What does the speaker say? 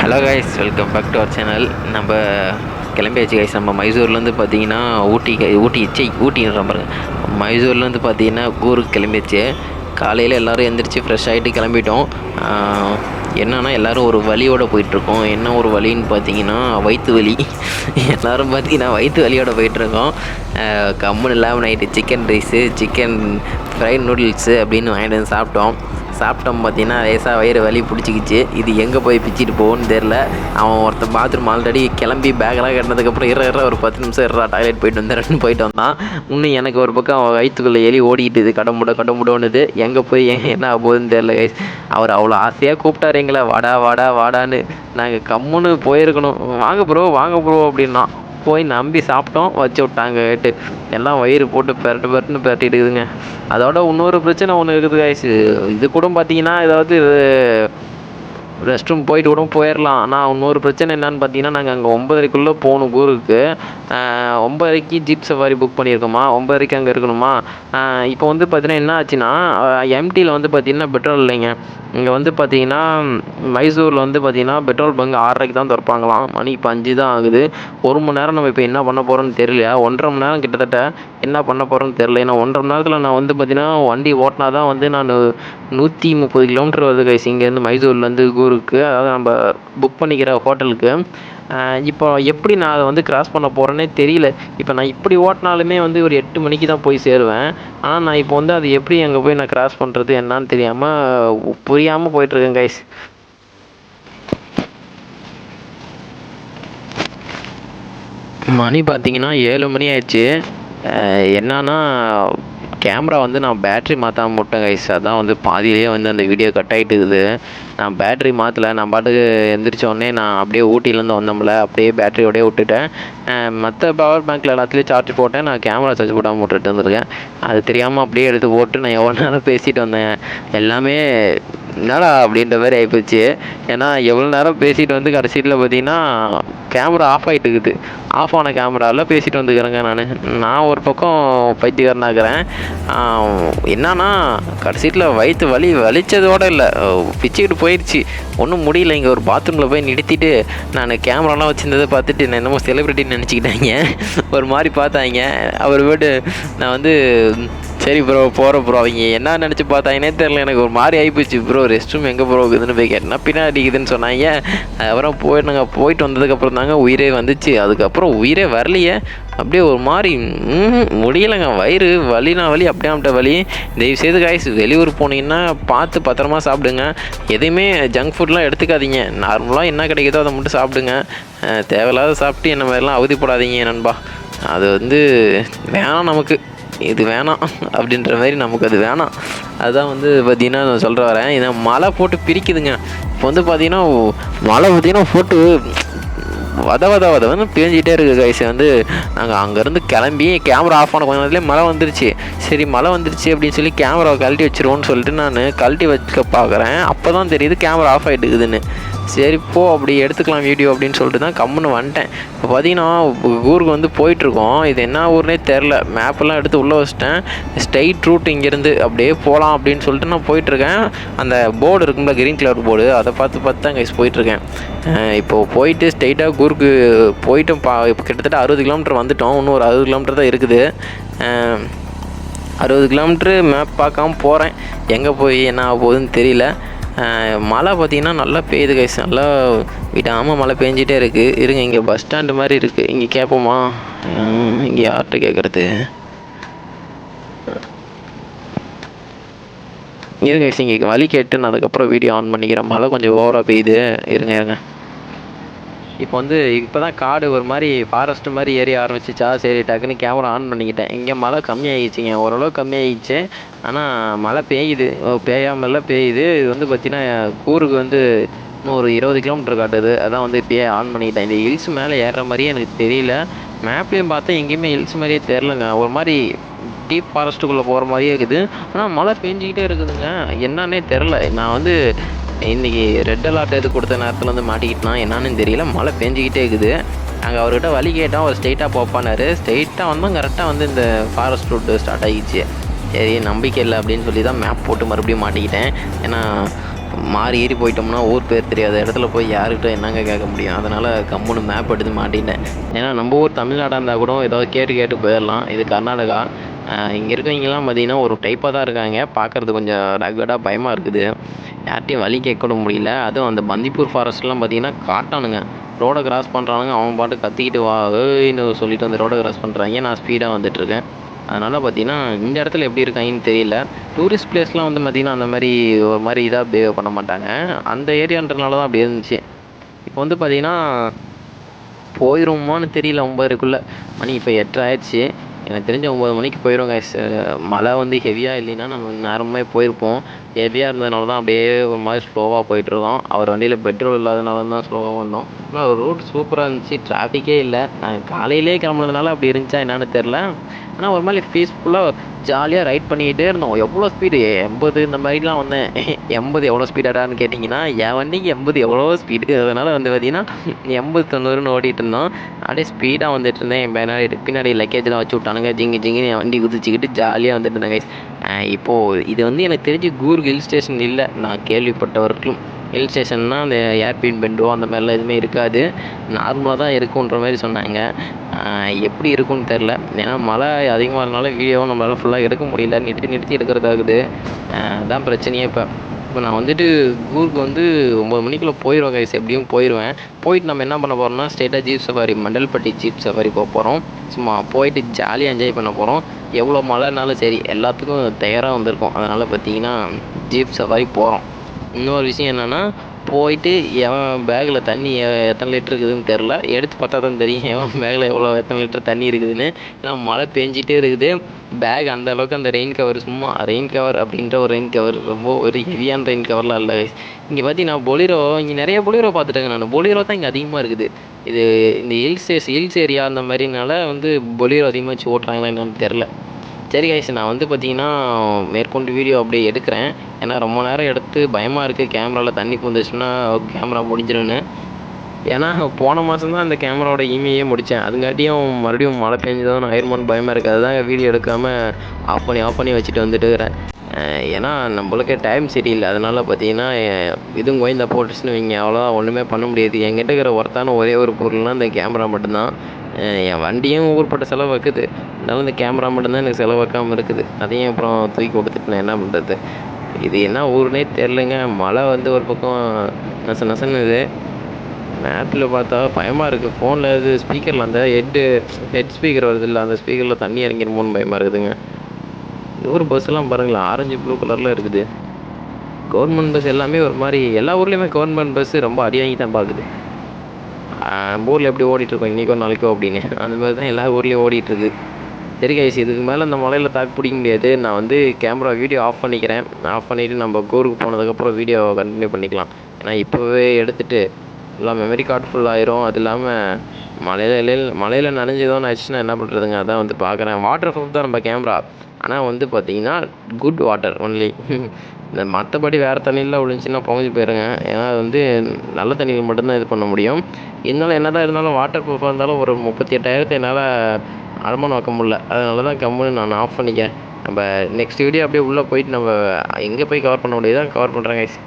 Hello guys, welcome back to our channel. நம்ம கிளம்பியாச்சு guys. நம்ம மைசூர்லேருந்து பார்த்தீங்கன்னா ஊட்டின்ற பாருங்க. மைசூர்லேருந்து பார்த்தீங்கன்னா ஊருக்கு கிளம்பியாச்சு. காலையில் எல்லோரும் எழுந்திரிச்சு ஃப்ரெஷ் ஆகிட்டு கிளம்பிட்டோம். என்னன்னா எல்லோரும் ஒரு வலியோடு போயிட்டுருக்கோம். என்ன ஒரு வலின்னு பார்த்தீங்கன்னா வயிற்று வலி. எல்லோரும் பார்த்தீங்கன்னா வயிற்று வலியோடு போயிட்டுருக்கோம். கம்முன்னு இல்லாமல் night chicken rice, chicken fried noodles அப்படின்னு வாங்கிட்டு வந்து சாப்பிட்டோம். பார்த்தீங்கன்னா லேசாக வயிறு வலி பிடிச்சிக்கிச்சு. இது எங்கே போய் பிச்சுட்டு போகும்னு தெரில. அவன் ஒருத்தன் பாத்ரூம் ஆல்ரெடி கிளம்பி பேக்கெல்லாம் கட்டினதுக்கப்புறம் ஒரு 10 நிமிஷம் டாய்லெட் போயிட்டு வந்தான். இன்னும் எனக்கு ஒரு பக்கம் அவன் வயிற்றுக்குள்ளே எலி ஓடிக்கிட்டு இது கடமுடோன்னுது. எங்கே போய் என்ன ஆகுதுன்னு தெரில. அவர் அவ்வளோ ஆசையாக கூப்பிட்டாரு எங்களை, வாடான்னு. நாங்கள் கம்முன்னு போயிருக்கணும். வாங்க ப்ரோ அப்படின்னா போய் நம்பி சாப்பிட்டோம். வச்சு விட்டாங்க கேட்டு எல்லாம் வயிறு போட்டு பெரட்டுன்னு பெரட்டிடுதுங்க. அதோட இன்னொரு பிரச்சனை ஒன்று இருக்குது காய்ஸ். இது கூட பார்த்தீங்கன்னா ஏதாவது ரெஸ்ட் ரூம் போயிட்டு கூட போயிடலாம். ஆனால் இன்னொரு பிரச்சனை என்னன்னு பார்த்தீங்கன்னா, நாங்கள் அங்கே 9:30க்குள்ளே போகணும் ஊருக்கு. 9:30க்கு ஜீப் சஃபாரி புக் பண்ணியிருக்கோமா, 9:30க்கு அங்கே இருக்கணுமா. இப்போ வந்து பார்த்தீங்கன்னா என்ன ஆச்சுன்னா, எம்டியில் வந்து பார்த்தீங்கன்னா பெட்ரோல் இல்லைங்க. இங்கே வந்து பார்த்தீங்கன்னா மைசூரில் வந்து பார்த்தீங்கன்னா பெட்ரோல் பங்க் 6:30க்கு தான் திறப்பாங்களாம். மணி இப்போ 5 தான் ஆகுது. 1 மணி நேரம் நம்ம இப்போ என்ன பண்ண போகிறோன்னு தெரியல. 1.5 மணி நேரம் கிட்டத்தட்ட என்ன பண்ண போகிறோன்னு தெரியல. ஏன்னா 1.5 மணி நேரத்தில் நான் வந்து பார்த்தீங்கன்னா வண்டி ஓட்டினா தான் வந்து நான் 130 கிலோமீட்டர் வருது கைஸ் இங்கேருந்து மைசூர்லேருந்து ஊருக்கு. அதாவது நம்ம புக் பண்ணிக்கிற ஹோட்டலுக்கு. இப்போ எப்படி நான் அதை வந்து கிராஸ் பண்ண போகிறேன்னே தெரியல. இப்போ நான் இப்படி ஓட்டினாலுமே வந்து ஒரு 8 மணிக்கு தான் போய் சேருவேன். ஆனால் நான் இப்போ வந்து அது எப்படி அங்கே போய் நான் கிராஸ் பண்ணுறது என்னான்னு புரியாமல் போயிட்டுருக்கேன் கைஸ். மணி பார்த்தீங்கன்னா 7 மணி ஆயிடுச்சு. என்னன்னா கேமரா வந்து நான் பேட்ரி மாற்றாம விட்டேன் கைஸ். அதான் வந்து பாதியிலே வந்து அந்த வீடியோ கட் ஆகிட்டு இருக்குது. நான் பேட்ரி மாற்றலை. நான் பாட்டுக்கு எந்திரிச்சோடனே நான் அப்படியே ஊட்டியிலேருந்து வந்தோம்ல, அப்படியே பேட்டரியோடய விட்டுட்டேன். மற்ற பவர் பேங்க்கில் எல்லாத்துலேயும் சார்ஜ் போட்டேன். நான் கேமரா சார்ஜ் போடாமல் விட்டுட்டு வந்துருக்கேன். அது தெரியாமல் அப்படியே எடுத்து போட்டு நான் எவ்வளோ நேரம் பேசிட்டு வந்தேன். எல்லாமே என்னடா அப்படின்ற மாதிரி ஆகிப்போச்சு. ஏன்னா எவ்வளோ நேரம் பேசிட்டு வந்து கடைசியில் பார்த்தீங்கன்னா கேமரா ஆஃப் ஆகிட்டு இருக்குது. ஆஃப் ஆன கேமராவில் பேசிட்டு வந்துக்கிறேங்க. நான் ஒரு பக்கம் பைத்தியக்காரனாகிறேன். என்னன்னா கடைசியில் வயிற்று வலிச்சதோடு இல்லை, பிச்சுக்கிட்டு போயிடுச்சு. ஒன்றும் முடியல. இங்கே ஒரு பாத்ரூமில் போய் நிறுத்திட்டு நான் கேமராலாம் வச்சுருந்ததை பார்த்துட்டு நான் என்னமோ செலிப்ரிட்டின்னு நினச்சிக்கிட்டாங்க. ஒரு மாதிரி பார்த்தாங்க. அவர் போய்ட்டு நான் வந்து சரி ப்ரோ போகிறோம் ப்ரோ. அவங்க என்ன நினச்சி பார்த்தாங்கன்னே தெரில. எனக்கு ஒரு மாதிரி ஆகிப்போச்சு. ப்ரோ ரெஸ்ட் ரூம் எங்கே ப்ரோ இருக்குதுன்னு போய் கேட்டேன். பின்னாடி அடிக்குதுன்னு சொன்னாங்க. அதுக்கப்புறம் போயிட்டு வந்ததுக்கப்புறம் தாங்க உயிரே வந்துச்சு. அதுக்கப்புறம் உயிரே வரலையே. அப்படியே ஒரு மாதிரி முடியலைங்க. வயிறு வலி அப்படியே வலி. தயவுசெய்து காய்ஸ் வெளியூர் போனீங்கன்னா பார்த்து பத்திரமா சாப்பிடுங்க. எதையுமே ஜங்க் ஃபுட்லாம் எடுத்துக்காதீங்க. நார்மலாக என்ன கிடைக்குதோ அதை மட்டும் சாப்பிடுங்க. தேவையில்லாத சாப்பிட்டு என்ன மாதிரிலாம் அவதிப்படாதீங்க நண்பா. அது வந்து வேணாம், நமக்கு இது வேணாம் அப்படின்ற மாதிரி நமக்கு அது வேணாம். அதுதான் வந்து பார்த்திங்கன்னா நான் சொல்கிற வரேன். ஏன்னா மழை போட்டு பிரிக்குதுங்க. இப்போ வந்து பார்த்திங்கன்னா மழை பார்த்திங்கன்னா போட்டு வந்து பேஞ்சிகிட்டே இருக்குது கைஸ். வந்து நாங்கள் அங்கேருந்து கிளம்பி கேமரா ஆஃப் ஆன கொஞ்ச நேரத்துலேயே மழை வந்துருச்சு. சரி மழை வந்துருச்சு அப்படின்னு சொல்லி கேமராவை கழட்டி வச்சிருவோன்னு சொல்லிட்டு நான் கழட்டி வச்சுக்க பார்க்குறேன். அப்போ தான் தெரியுது கேமரா ஆஃப் ஆகிட்டுக்குதுன்னு. சரி அப்படி எடுத்துக்கலாம் வீடியோ அப்படின்னு சொல்லிட்டு தான் கம்முன்னு வந்துட்டேன். இப்போ பார்த்தீங்கன்னா ஊருக்கு வந்து போயிட்டுருக்கோம். இது என்ன ஊர்னே தெரில. மேப்பெல்லாம் எடுத்து உள்ளே வச்சிட்டேன். ஸ்ட்ரைட் ரூட் இங்கேருந்து அப்படியே போகலாம் அப்படின்னு சொல்லிட்டு நான் போயிட்டுருக்கேன். அந்த போர்டு இருக்குங்களா, க்ரீன் கலர் போர்டு, அதை பார்த்து தான் கைஸ் போயிட்டுருக்கேன். இப்போது போயிட்டு ஸ்ட்ரைட்டாக ஊருக்கு போயிட்டோம். இப்போ கிட்டத்தட்ட 60 கிலோமீட்டர் வந்துவிட்டோம். இன்னும் ஒரு 60 கிலோமீட்டர் தான் இருக்குது. 60 கிலோமீட்ரு மேப் பார்க்காம போகிறேன். எங்கே போய் என்ன ஆக போகுதுன்னு தெரியல. மழை பார்த்திங்கன்னா நல்லா பெய்யுது கைஸ். நல்லா விடாமல் மழை பெஞ்சிட்டே இருக்குது. இருங்க, இங்கே பஸ் ஸ்டாண்டு மாதிரி இருக்குது. இங்கே கேட்போமா? இங்கே யார்கிட்ட கேட்குறது? இருங்க கைஸ், இங்கே வழி கேட்டு நான் அதுக்கப்புறம் வீடியோ ஆன் பண்ணிக்கிறேன். மழை கொஞ்சம் ஓவராக பெய்யுது. இருங்க. இப்போ வந்து இப்போ தான் காடு ஒரு மாதிரி ஃபாரஸ்ட்டு மாதிரி ஏரிய ஆரம்பிச்சிச்சா. சரி டக்குன்னு கேமரா ஆன் பண்ணிக்கிட்டேன். இங்கே மழை கம்மியாகிடுச்சிங்க, ஓரளவு கம்மியாகிடுச்சு. ஆனால் மழை பெய்யுது, பெய்யாமலாம் பெய்யுது. இது வந்து பார்த்திங்கன்னா ஊருக்கு வந்து இன்னும் ஒரு 20 கிலோமீட்டர் காட்டுது. அதான் வந்து இப்போயே ஆன் பண்ணிக்கிட்டேன். இந்த ஹில்ஸ் மேலே ஏறுற மாதிரியே எனக்கு தெரியல. மேப்லேயும் பார்த்தா எங்கேயுமே ஹில்ஸ் மாதிரியே தெரிலங்க. ஒரு மாதிரி டீப் ஃபாரஸ்ட்டுக்குள்ளே போகிற மாதிரியே இருக்குது. ஆனால் மழை பெஞ்சிக்கிட்டே இருக்குதுங்க. என்னன்னே தெரில. நான் வந்து இன்றைக்கி ரெட் அலர்ட் எது கொடுத்த நேரத்தில் வந்து மாட்டிக்கிட்டான் என்னான்னு தெரியல. மழை பெஞ்சிக்கிட்டே இருக்குது. நாங்கள் அவர்கிட்ட வழி கேட்டோம். அவர் ஸ்ட்ரெயிட்டாக போப்பானார். ஸ்ட்ரெயிட்டாக வந்தோம். கரெக்டாக வந்து இந்த ஃபாரஸ்ட் ரூட்டு ஸ்டார்ட் ஆகிடுச்சு. சரி நம்பிக்கை இல்லை அப்படின்னு சொல்லி தான் மேப் போட்டு மறுபடியும் மாட்டிக்கிட்டேன். ஏன்னா மாறி ஏறி போயிட்டோம்னா ஊர் பேர் தெரியாத இடத்துல போய் யார்கிட்ட என்னங்க கேட்க முடியும். அதனால் கம்முன்னு மேப் எடுத்து மாட்டிட்டேன். ஏன்னா நம்ம ஊர் தமிழ்நாடாக இருந்தால் கூட ஏதாவது கேட்டு கேட்டு போயிடலாம். இது கர்நாடகா. இங்கே இருக்கவங்கலாம் பார்த்திங்கன்னா ஒரு டைப்பாக தான் இருக்காங்க. பார்க்குறது கொஞ்சம் ரகடாக பயமாக இருக்குது. யார்கிட்டையும் வழி கேட்க கூட முடியல. அதுவும் அந்த பந்திப்பூர் ஃபாரஸ்ட்லாம் பார்த்திங்கன்னா காட்டானுங்க. ரோடை கிராஸ் பண்ணுறானுங்க. அவன் பாட்டு கத்திக்கிட்டு வா ஏன்னு சொல்லிட்டு அந்த ரோடை கிராஸ் பண்ணுறாங்க. நான் ஸ்பீடாக வந்துட்டுருக்கேன். அதனால் பார்த்திங்கன்னா இந்த இடத்துல எப்படி இருக்காங்கன்னு தெரியல. டூரிஸ்ட் பிளேஸ்லாம் வந்து பார்த்திங்கன்னா அந்த மாதிரி ஒரு மாதிரி இதாக பிஹேவ் பண்ண மாட்டாங்க. அந்த ஏரியான்றதுனால தான் அப்படி இருந்துச்சு. இப்போ வந்து பார்த்திங்கன்னா போயிடுவோமான்னு தெரியல 9:30க்குள்ளே. மணி இப்போ 8:30 ஆயிடுச்சு. எனக்கு தெரிஞ்ச 9 மணிக்கு போயிடும் கைஸ். மழை வந்து ஹெவியாக இல்லைன்னா நம்ம நேரமே போயிருப்போம். ஹெவியாக இருந்ததுனால தான் அப்படியே ஒரு மாதிரி ஸ்லோவாக போயிட்டுருக்கோம். அவர் வண்டியில் பெட்ரோல் இல்லாதனால தான் ஸ்லோவாக வந்தோம். ஆனால் ரோட் சூப்பராக இருந்துச்சு. டிராஃபிக்கே இல்லை. நான் காலையிலே கிளம்புனதுனால அப்படி இருந்துச்சா என்னன்னு தெரில. ஆனால் ஒரு மாதிரி பீஸ்ஃபுல்லாக ஜாலியாக ரைட் பண்ணிக்கிட்டே இருந்தோம். எவ்வளோ ஸ்பீடு 80 இந்த மாதிரிலாம் வந்தேன். 80 எவ்வளோ ஸ்பீடாடான்னு கேட்டிங்கன்னா என் வண்டிக்கு 80 எவ்வளோ ஸ்பீடு. அதனால் வந்து பார்த்திங்கன்னா 80 90ன்னு ஓடிட்டு இருந்தோம். அப்படியே ஸ்பீடாக வந்துட்டு இருந்தேன். பின்னாடி லக்கேஜ்லாம் வச்சு விட்டானுங்க. ஜிங்கி என் வண்டி குதிச்சுக்கிட்டு ஜாலியாக வந்துட்டு இருந்தேன் கைஸ். இப்போது இது வந்து எனக்கு தெரிஞ்சு கூர்க் ஹில் ஸ்டேஷன் இல்லை. நான் கேள்விப்பட்டவர்களும் ஹில் ஸ்டேஷன்னா அந்த ஏர்பின் பெண்டோ அந்த மாதிரிலாம் எதுவுமே இருக்காது. நார்மலாக தான் இருக்குன்ற மாதிரி சொன்னாங்க. எப்படி இருக்கும்னு தெரில. ஏன்னா மழை அதிகமாக இருந்தனால வீடியோவும் நம்மளால் ஃபுல்லாக எடுக்க முடியல. நிறுத்தி எடுக்கிறதாகுது. அதான் பிரச்சனையே இப்போ. நான் வந்துட்டு கூர்க் வந்து 9 மணிக்குள்ளே போயிடுவேன் கைஸ். எப்படியும் போயிடுவேன். போயிட்டு நம்ம என்ன பண்ண போகிறோம்னா ஸ்ட்ரெயிட்டாக jeep safari Mandalpatti jeep safari போகிறோம். சும்மா போயிட்டு ஜாலியாக என்ஜாய் பண்ண போகிறோம். எவ்வளோ மழைனாலும் சரி எல்லாத்துக்கும் தயாராக வந்திருக்கோம். அதனால் பார்த்திங்கன்னா ஜீப் சஃபாரி போகிறோம். இன்னொரு விஷயம் என்னென்னா போயிட்டு எவன் பேக்கில் தண்ணி எத்தனை லிட்டர் இருக்குதுன்னு தெரில. எடுத்து பார்த்தா தான் தெரியும் எவன் பேக்கில் எத்தனை லிட்டர் தண்ணி இருக்குதுன்னு. ஏன்னா மழை பெஞ்சிட்டே இருக்குது. பேக் அந்த அளவுக்கு அந்த ரெயின் கவர் சும்மா ரெயின் கவர் அப்படின்ற ஒரு ரெயின் கவர் ரொம்ப ஒரு ஹெவியான ரெயின் கவர்லாம் இல்லை. இங்கே பார்த்தீங்கன்னா பொலிரோ இங்கே நிறைய பொலிரோ பார்த்துட்டேங்க நான். பொலிரோ தான் இங்கே அதிகமாக இருக்குது. இது இந்த ஹில்ஸ் ஏரியா அந்த மாதிரினால வந்து பொலிரோ அதிகமாக வச்சு ஓட்டுறாங்களா என்னன்னு தெரில. சரி கைஸ், நான் வந்து பார்த்திங்கன்னா மேற்கொண்டு வீடியோ அப்படியே எடுக்கிறேன். ஏன்னா ரொம்ப நேரம் எடுத்து பயமாக இருக்குது. கேமராவில் தண்ணி பூந்துச்சுன்னா கேமரா முடிஞ்சிடும்னு. ஏன்னா போன மாதம் தான் அந்த கேமராவோட இமெயிலே முடித்தேன். அதுங்காட்டியும் மறுபடியும் மழை பெஞ்சதும் நான் ஆயிருமோன்னு பயமாக இருக்குது. அதுதான் வீடியோ எடுக்காமல் ஆஃப் பண்ணி வச்சுட்டு வந்துட்டு இருக்கிறேன். ஏன்னா நம்மளுக்கே டைம் சரியில்லை. அதனால் பார்த்திங்கன்னா இதுவும் கோயந்தா போட்டுச்சுன்னு வைங்க அவ்வளோதான், ஒன்றுமே பண்ண முடியாது. என்கிட்ட இருக்கிற ஒர்த்தான ஒரே ஒரு பொருள்னால் இந்த கேமரா மட்டும்தான். என் வண்டியும் ஊர்பட்ட செலவு வைக்குது. இருந்தாலும் இந்த கேமரா மட்டும்தான் எனக்கு செலவு வைக்காமல் இருக்குது. அதையும் அப்புறம் தூக்கி கொடுத்துட்டு நான் என்ன பண்ணுறது. இது என்ன ஊருனே தெரிலங்க. மழை வந்து ஒரு பக்கம் நசன்னுது. மேப்பில் பார்த்தா பயமாக இருக்குது. ஃபோனில் இது ஸ்பீக்கரில் அந்த ஹெட் ஸ்பீக்கர் வருது இல்லை, அந்த ஸ்பீக்கரில் தண்ணி இறங்கிடுமோன்னு பயமாக இருக்குதுங்க. ஊர் பஸ்ஸெல்லாம் பாருங்களேன், ஆரஞ்சு ப்ளூ கலரில் இருக்குது. கவர்மெண்ட் பஸ் எல்லாமே ஒரு மாதிரி எல்லா ஊர்லேயுமே கவர்மெண்ட் பஸ்ஸு ரொம்ப அடி வாங்கி தான் பார்க்குது. ஊரில் எப்படி ஓடிட்டுருக்கோம் இன்றைக்கோ நாளைக்கோ அப்படின்னு, அந்த மாதிரி தான் எல்லா ஊர்லேயும் ஓடிட்டுருக்கு. சரி கைஸ், இதுக்கு மேலே அந்த மலையில் தாக்கு பிடிக்க முடியாது. நான் வந்து கேமரா வீடியோ ஆஃப் பண்ணிக்கிறேன். ஆஃப் பண்ணிவிட்டு நம்ம கூருக்கு போனதுக்கப்புறம் வீடியோ கண்டினியூ பண்ணிக்கலாம். ஏன்னா இப்போவே எடுத்துகிட்டு எல்லாம் மெமரி கார்டு ஃபுல் ஆயிரும். அது இல்லாமல் மலையில் நனைஞ்சதோன்னு ஆச்சுன்னா என்ன பண்ணுறதுங்க. அதான் வந்து பார்க்குறேன். வாட்டர் ப்ரூஃப் தான் நம்ம கேமரா. ஆனால் வந்து பார்த்திங்கன்னா குட் வாட்டர் ஒன்லி. இந்த மற்றபடி வேறு தண்ணியில் விழுந்துச்சின்னா புகஞ்சு போயிருங்க. ஏன்னா அது வந்து நல்ல தண்ணியில் மட்டும்தான் இது பண்ண முடியும். இருந்தாலும் என்ன தான் இருந்தாலும் வாட்டர் ப்ரூஃபாக இருந்தாலும் ஒரு 38,000 என்னால் அடமானம் வைக்க முடியல. அதனால தான் கம்முன்னு நான் ஆஃப் பண்ணிக்கிறேன். நம்ம நெக்ஸ்ட் வீடியோ அப்படியே உள்ளே போயிட்டு நம்ம எங்கே போய் கவர் பண்ண முடியுதோ கவர் பண்ணுறேன் கைஸ்.